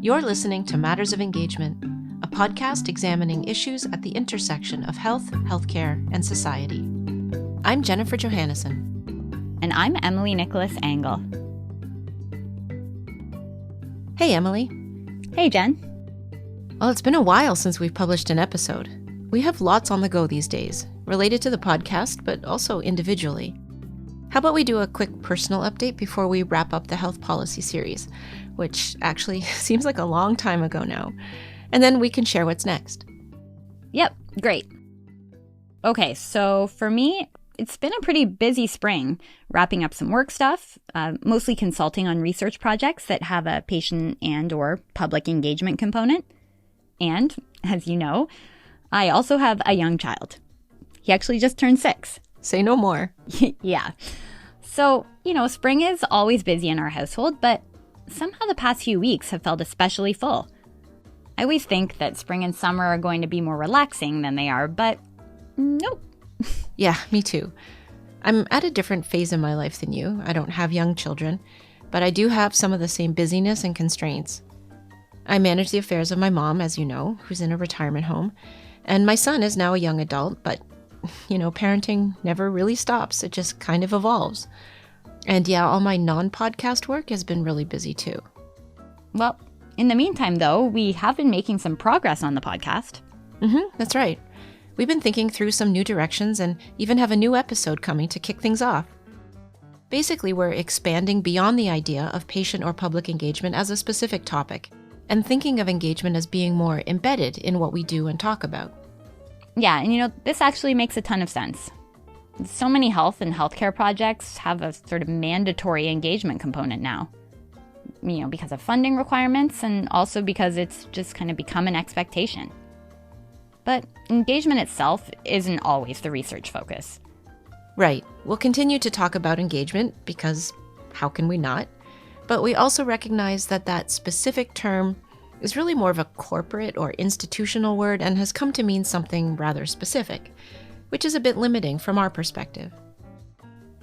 You're listening to Matters of Engagement, a podcast examining issues at the intersection of health, healthcare, and society. I'm Jennifer Johannesson. And I'm Emily Nicholas Angle. Hey, Emily. Hey, Jen. Well, it's been a while since we've published an episode. We have lots on the go these days, related to the podcast, but also individually. How about we do a quick personal update before we wrap up the health policy series, which actually seems like a long time ago now, and then we can share what's next. Yep, great. Okay, so for me, it's been a pretty busy spring, wrapping up some work stuff, mostly consulting on research projects that have a patient and or public engagement component. And, as you know, I also have a young child. He actually just turned 6. Say no more. Yeah. So, spring is always busy in our household, but somehow the past few weeks have felt especially full. I always think that spring and summer are going to be more relaxing than they are, but nope. Yeah, me too. I'm at a different phase in my life than you. I don't have young children, but I do have some of the same busyness and constraints. I manage the affairs of my mom, as you know, who's in a retirement home, and my son is now a young adult, but, parenting never really stops. It just kind of evolves. And yeah, all my non-podcast work has been really busy too. Well, in the meantime, though, we have been making some progress on the podcast. That's right. We've been thinking through some new directions and even have a new episode coming to kick things off. Basically, we're expanding beyond the idea of patient or public engagement as a specific topic, and thinking of engagement as being more embedded in what we do and talk about. Yeah, and this actually makes a ton of sense. So many health and healthcare projects have a sort of mandatory engagement component now. Because of funding requirements and also because it's just kind of become an expectation. But engagement itself isn't always the research focus. Right. We'll continue to talk about engagement because how can we not? But we also recognize that that specific term is really more of a corporate or institutional word and has come to mean something rather specific, which is a bit limiting from our perspective.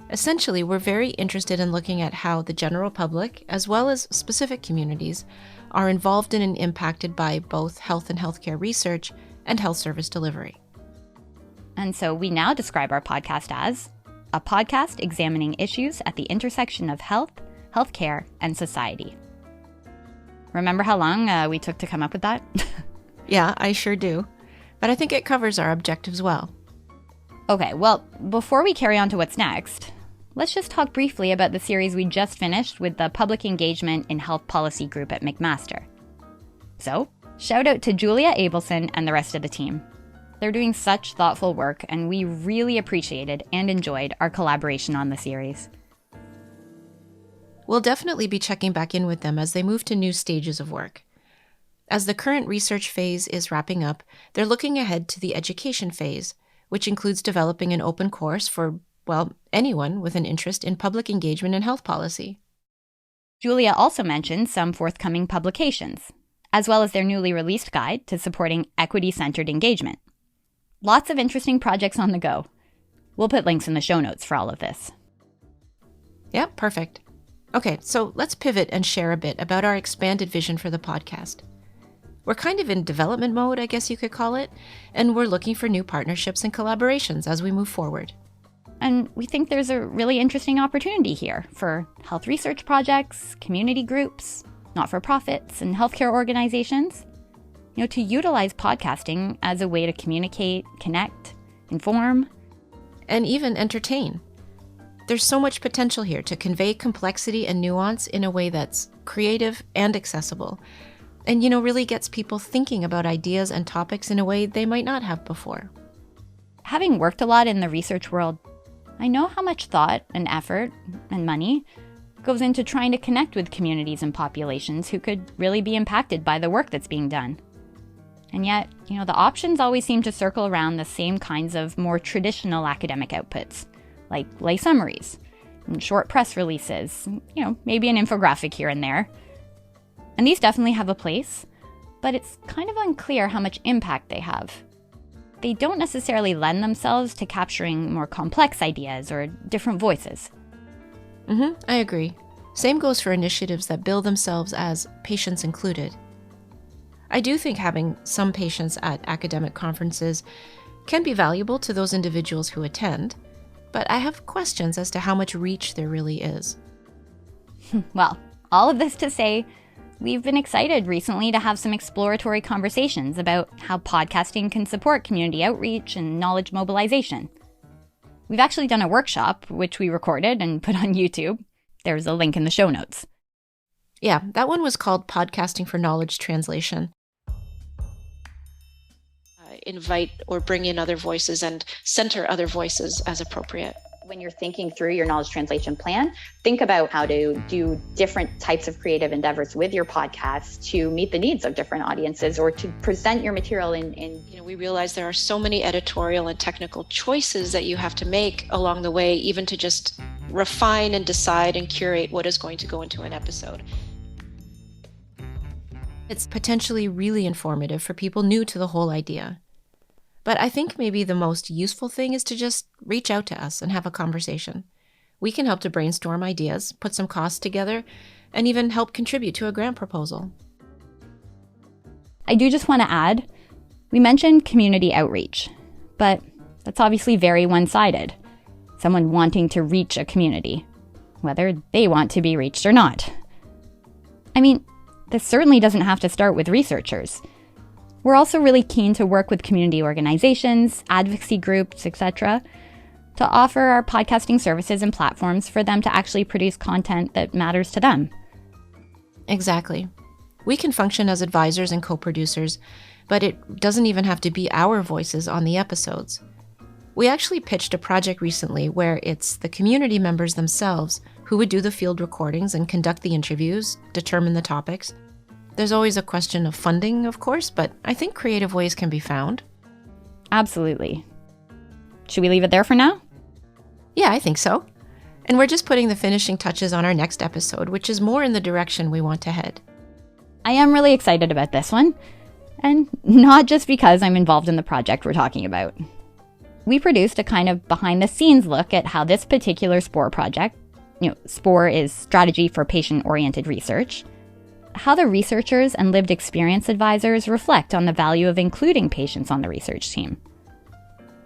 Essentially, we're very interested in looking at how the general public, as well as specific communities, are involved in and impacted by both health and healthcare research and health service delivery. And so we now describe our podcast as a podcast examining issues at the intersection of health, healthcare, and society. Remember how long we took to come up with that? Yeah, I sure do. But I think it covers our objectives well. Okay, well, before we carry on to what's next, let's just talk briefly about the series we just finished with the Public Engagement in Health Policy group at McMaster. So, shout out to Julia Abelson and the rest of the team. They're doing such thoughtful work, and we really appreciated and enjoyed our collaboration on the series. We'll definitely be checking back in with them as they move to new stages of work. As the current research phase is wrapping up, they're looking ahead to the education phase, which includes developing an open course for, anyone with an interest in public engagement and health policy. Julia also mentioned some forthcoming publications, as well as their newly released guide to supporting equity-centered engagement. Lots of interesting projects on the go. We'll put links in the show notes for all of this. Yeah, perfect. Okay, so let's pivot and share a bit about our expanded vision for the podcast. We're kind of in development mode, I guess you could call it, and we're looking for new partnerships and collaborations as we move forward. And we think there's a really interesting opportunity here for health research projects, community groups, not-for-profits, and healthcare organizations, to utilize podcasting as a way to communicate, connect, inform, and even entertain. There's so much potential here to convey complexity and nuance in a way that's creative and accessible, and really gets people thinking about ideas and topics in a way they might not have before. Having worked a lot in the research world, I know how much thought and effort and money goes into trying to connect with communities and populations who could really be impacted by the work that's being done. And yet, the options always seem to circle around the same kinds of more traditional academic outputs, like lay summaries, and short press releases, maybe an infographic here and there. And these definitely have a place, but it's kind of unclear how much impact they have. They don't necessarily lend themselves to capturing more complex ideas or different voices. I agree. Same goes for initiatives that bill themselves as patients included. I do think having some patients at academic conferences can be valuable to those individuals who attend, but I have questions as to how much reach there really is. Well, all of this to say, we've been excited recently to have some exploratory conversations about how podcasting can support community outreach and knowledge mobilization. We've actually done a workshop, which we recorded and put on YouTube. There's a link in the show notes. Yeah, that one was called Podcasting for Knowledge Translation. Invite or bring in other voices and center other voices as appropriate. When you're thinking through your knowledge translation plan, think about how to do different types of creative endeavors with your podcast to meet the needs of different audiences or to present your material in. We realize there are so many editorial and technical choices that you have to make along the way, even to just refine and decide and curate what is going to go into an episode. It's potentially really informative for people new to the whole idea. But I think maybe the most useful thing is to just reach out to us and have a conversation. We can help to brainstorm ideas, put some costs together, and even help contribute to a grant proposal. I do just want to add, we mentioned community outreach, but that's obviously very one-sided. Someone wanting to reach a community, whether they want to be reached or not. I mean, this certainly doesn't have to start with researchers. We're also really keen to work with community organizations, advocacy groups, etc., to offer our podcasting services and platforms for them to actually produce content that matters to them. Exactly. We can function as advisors and co-producers, but it doesn't even have to be our voices on the episodes. We actually pitched a project recently where it's the community members themselves who would do the field recordings and conduct the interviews, determine the topics. There's always a question of funding, of course, but I think creative ways can be found. Absolutely. Should we leave it there for now? Yeah, I think so. And we're just putting the finishing touches on our next episode, which is more in the direction we want to head. I am really excited about this one, and not just because I'm involved in the project we're talking about. We produced a kind of behind-the-scenes look at how this particular SPORE project, SPORE is Strategy for Patient-Oriented Research, how the researchers and lived experience advisors reflect on the value of including patients on the research team.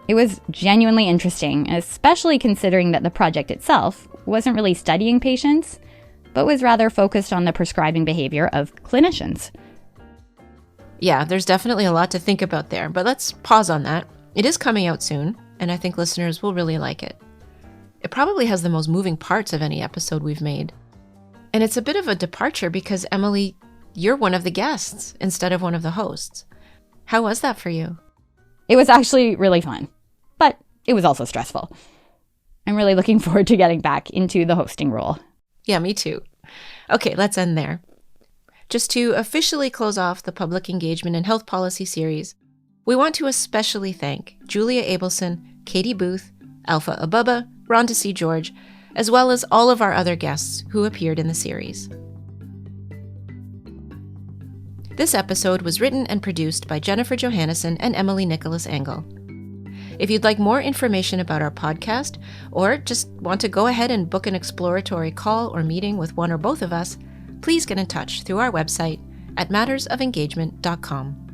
It was genuinely interesting, especially considering that the project itself wasn't really studying patients, but was rather focused on the prescribing behavior of clinicians. Yeah, there's definitely a lot to think about there, but let's pause on that. It is coming out soon, and I think listeners will really like it. It probably has the most moving parts of any episode we've made. And it's a bit of a departure because, Emily, you're one of the guests instead of one of the hosts. How was that for you? It was actually really fun, but it was also stressful. I'm really looking forward to getting back into the hosting role. Yeah, me too. Okay, let's end there. Just to officially close off the Public Engagement and Health Policy series, we want to especially thank Julia Abelson, Katie Booth, Alpha Abubba, Rhonda C. George, as well as all of our other guests who appeared in the series. This episode was written and produced by Jennifer Johannesson and Emily Nicholas Engel. If you'd like more information about our podcast, or just want to go ahead and book an exploratory call or meeting with one or both of us, please get in touch through our website at mattersofengagement.com.